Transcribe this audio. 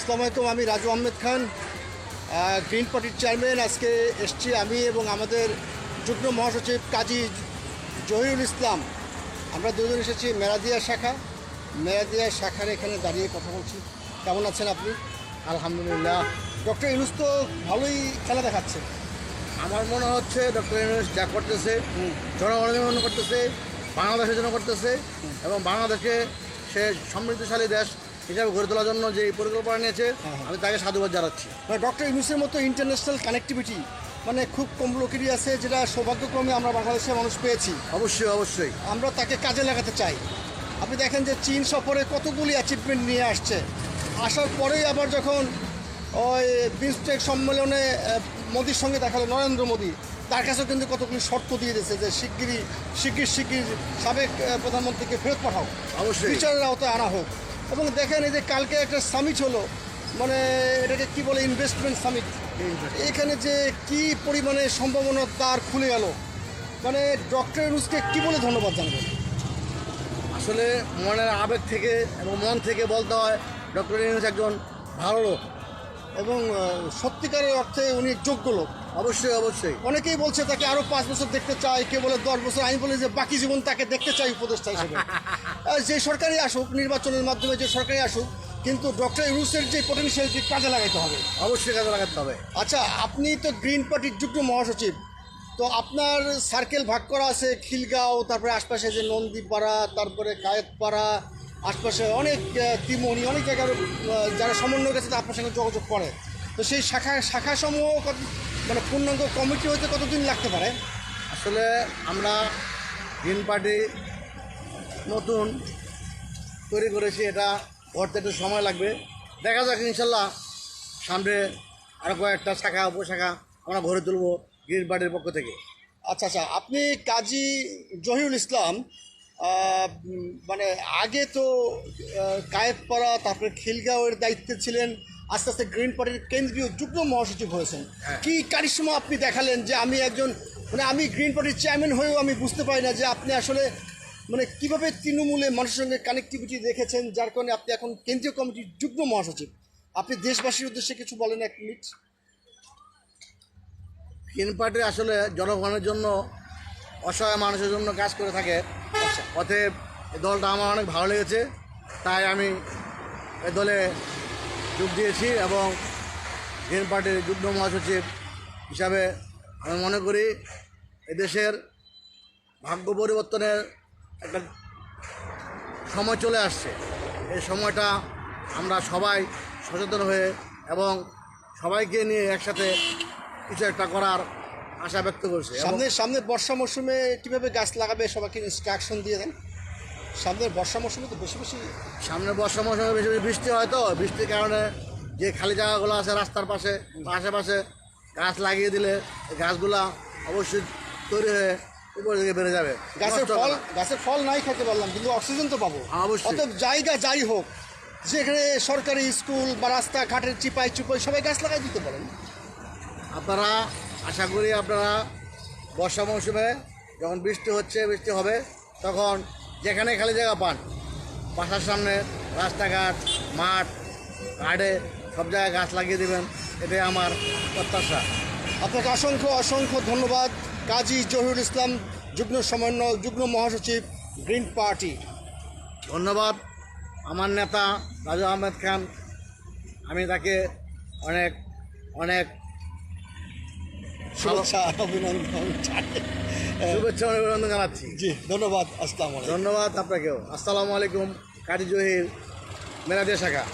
আসসালামু আলাইকুম। আমি রাজু আহমেদ খান, গ্রিন পার্টির চেয়ারম্যান। আজকে এসছি আমি এবং আমাদের যুগ্ম মহাসচিব কাজী জহিরুল ইসলাম। আমরা দুজন এসেছি মেরাদিয়া শাখার এখানে দাঁড়িয়ে কথা বলছি। কেমন আছেন আপনি? আলহামদুলিল্লাহ। ডক্টর ইউনূস তো ভালোই খেলা দেখাচ্ছে। আমার মনে হচ্ছে ডক্টর ইউনূস যা করতেছে জনগণের জন্য করতেছে, বাংলাদেশের জন্য করতেছে এবং বাংলাদেশকে সে সমৃদ্ধশালী দেশ হিসাবে গড়ে তোলার জন্য যে পরিকল্পনা নিয়েছে আমি তাকে সাধুবাদ জানাচ্ছি। ডক্টর ইউনূসের মতো ইন্টারন্যাশনাল কানেক্টিভিটি খুব কম লোকেরই আছে, যেটা সৌভাগ্যক্রমে আমরা বাংলাদেশের মানুষ পেয়েছি। অবশ্যই আমরা তাকে কাজে লাগাতে চাই। আপনি দেখেন যে চীন সফরে কতগুলি অ্যাচিভমেন্ট নিয়ে আসার পরেই আবার যখন ওই বিমস্টেক সম্মেলনে মোদির সঙ্গে দেখালো নরেন্দ্র মোদী, তার কাছেও কিন্তু কতগুলি শর্ত দিয়ে দিয়েছে যে শিগগির সাবেক প্রধানমন্ত্রীকে ফেরত পাঠাও, অবশ্যই বিচারের আওতায় আনা হোক। এবং দেখেন এই যে কালকে একটা সামিট হলো, এটাকে কি বলে, ইনভেস্টমেন্ট সামিট। এখানে যে কি পরিমাণে সম্ভাবনা দ্বার খুলে গেল, ডক্টর ইউনূসকে কি বলে ধন্যবাদ জানাবেন? আসলে মনের আবেগ থেকে এবং মন থেকে বলতে হয় ডক্টর ইউনূস একজন ভালো লোক এবং সত্যিকারের অর্থে উনি যোগ্য লোক। অবশ্যই অনেকেই বলছে তাকে আরও 5 বছর দেখতে চাই, কে বলে 10 বছর। আমি বলি যে বাকি জীবন তাকে দেখতে চাই উপদেষ্টা হিসেবে। যে সরকারই আসুক, নির্বাচনের মাধ্যমে যে সরকারই আসুক, কিন্তু ডক্টর ইউনূসের যে পটেনশিয়ালটি কাজে লাগাইতে হবে। অবশ্যই কাজে লাগাতে হবে। আচ্ছা, আপনি তো গ্রিন পার্টির যুগ্ম মহাসচিব, তো আপনার সার্কেল ভাগ করা আছে খিলগাঁও, তারপরে আশপাশে যে নন্দীপাড়া, তারপরে কায়েতপাড়া, আশপাশে অনেক তিমনি, অনেক জায়গার যারা সমন্বয় গেছে আপনার সঙ্গে যোগাযোগ করে। তো সেই শাখাসমূহ পূর্ণাঙ্গ কমিটি হইতে কতদিন লাগতে পারে? আসলে আমরা গ্রিন পার্টি নতুন তৈরি করেছি, এটা করতে একটু সময় লাগবে। দেখা যাক, ইনশাল্লাহ সামনে আরও কয়েকটা শাখা উপশাখা আমরা গড়ে তুলব গ্রিন পার্টির পক্ষ থেকে। আচ্ছা, আপনি কাজী জহিরুল ইসলাম, আগে তো কায়েতপাড়া, তারপরে খিলগাঁওয়ের দায়িত্বে ছিলেন, আস্তে আস্তে গ্রিন পার্টির কেন্দ্রীয় যুগ্ম মহাসচিব হয়েছেন। কি কারিশমা আপনি দেখালেন যে আমি গ্রিন পার্টির চেয়ারম্যান হয়েও আমি বুঝতে পারি না যে আপনি আসলে কীভাবে তৃণমূলে মানুষের সঙ্গে কানেক্টিভিটি রেখেছেন, যার কারণে আপনি এখন কেন্দ্রীয় কমিটির যুগ্ম মহাসচিব। আপনি দেশবাসীর উদ্দেশ্যে কিছু বলেন, 1 মিনিট। গ্রিন পার্টি আসলে জনগণের জন্য, অসহায় মানুষের জন্য কাজ করে থাকে। অতএব এই দলটা আমার অনেক ভালো লেগেছে, তাই আমি এই দলে যোগ দিয়েছি এবং গ্রিন পার্টির যুগ্ম মহাসচিব হিসাবে আমি মনে করি এদেশের ভাগ্য পরিবর্তনের একটা সময় চলে আসছে। এই সময়টা আমরা সবাই সচেতন হয়ে এবং সবাইকে নিয়ে একসাথে কিছু একটা করার আশা ব্যক্ত করছে। সামনে বর্ষা মৌসুমে কীভাবে গাছ লাগাবে সবাইকে ইনস্ট্রাকশন দিয়ে দেন। সামনের বর্ষা মৌসুমে তো সামনে বর্ষা মৌসুমে বেশি বৃষ্টি হয়, তো বৃষ্টির কারণে যে খালি জায়গাগুলো আছে রাস্তার পাশে আশেপাশে গাছ লাগিয়ে দিলে গাছগুলা অবশ্যই তৈরি হয়ে উপর দিকে বেড়ে যাবে। গাছের ফল নাই খেতে পারলাম, কিন্তু অক্সিজেন তো পাবো। অবশ্যই জায়গা যাই হোক, যেখানে সরকারি স্কুল বা রাস্তাঘাটের চিপাই সবাই গাছ লাগাই দিতে পারেন। আপনারা, আশা করি আপনারা বর্ষা মৌসুমে যখন বৃষ্টি হবে, তখন যেখানে খালি জায়গা পান, বাসার সামনে রাস্তাঘাট, মাঠ, ঘাটে সব জায়গায় গাছ লাগিয়ে দেবেন, এটাই আমার প্রত্যাশা। আপনাকে অসংখ্য ধন্যবাদ। কাজী জহিরুল ইসলাম, যুগ্ম মহাসচিব, গ্রিন পার্টি। ধন্যবাদ আমার নেতা রাজু আহমেদ খান, আমি তাকে অনেক অনেক শুভেচ্ছা অভিনন্দন জানাচ্ছি। জি, ধন্যবাদ। ধন্যবাদ আপনাকেও। আসসালামু আলাইকুম। কাজী জহির, মেরাদিয়া শাখা।